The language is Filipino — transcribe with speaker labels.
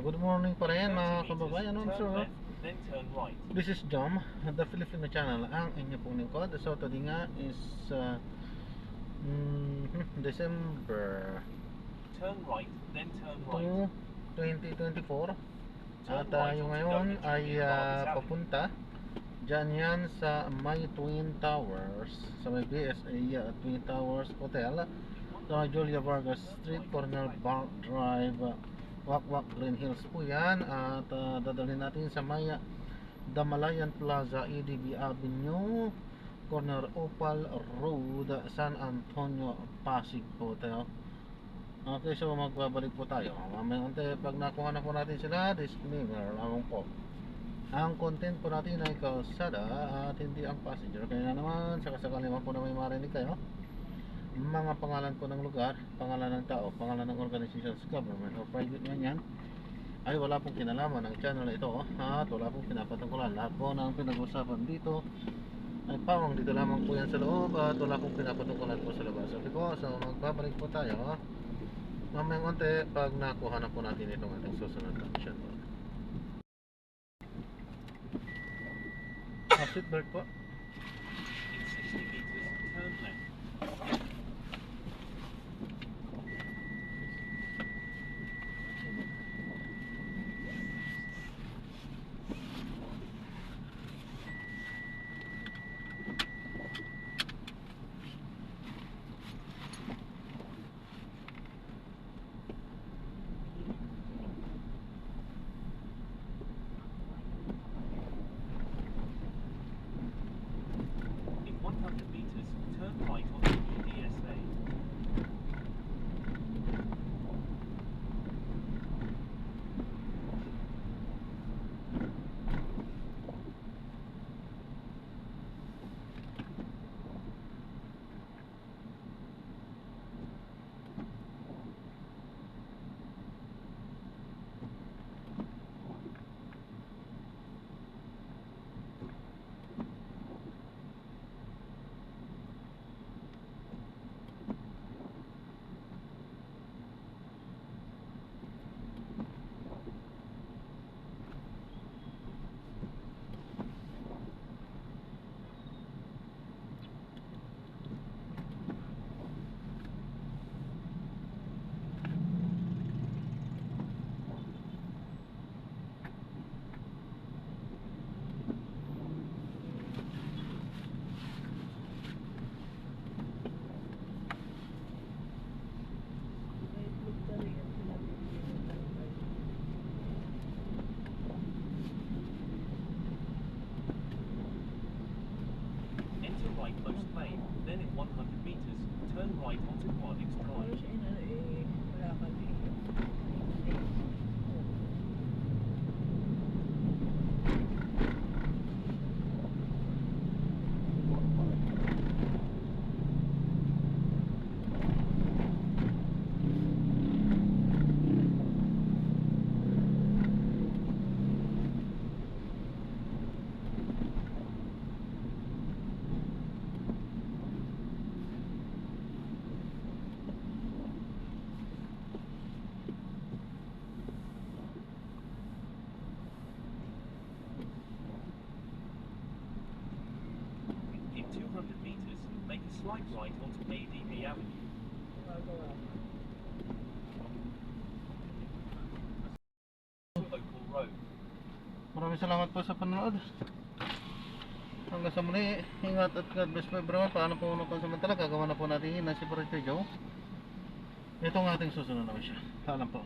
Speaker 1: Good morning pa rin mga kababayan. So, this is Jom, the Filipino channel, ang inyo pong lingkod. So, today nga is December
Speaker 2: Turn right, then turn right.
Speaker 1: 2024. At yung ngayon ay papunta dyan yan sa may Twin Towers, sa may BSA Twin Towers Hotel, sa Julia Vargas Street, Cornell Park Drive, Wakwak, Green Hills po yan. At dadalhin natin sa may Damalayan Plaza, EDB Avenue, corner Opal Road, San Antonio, Pasig po tayo. Okay, so magbabalik po tayo mamaya unti. Pag nakuha na po natin sila, disclaimer lamang po, ang content po natin ay kalsada at hindi ang passenger. Kaya naman, sakasakali naman po na may marinig kayo, mga pangalan po ng lugar, pangalan ng tao, pangalan ng organizations, government or private man yan, ay wala pong kinalaman ng channel na ito at wala pong pinapatungkulan. Lahat po ng pinag-usapan dito ay pawang dito lamang po yan sa loob at wala pong pinapatungkulan po sa labas. Sabi ko, so magbabalik po tayo mamayang konti pag nakuha na po natin itong ating susunod na mission. Seatbelt po.
Speaker 2: In 60 meters, turn left. In 100 meters, turn right onto EDSA. Enter right Post Lane, then in 100 meters, turn right onto Quadix Drive. In 200 meters, make a slight right onto ADB Avenue. Opal Road.
Speaker 1: Maraming salamat po sa panonood. Hanggang sa muli, ingat at God bless po everyone. Paano po unang pansamantala, gagawa na po natin yun na si Brother Joe. Ito ang ating susunod na mission. Paalam po.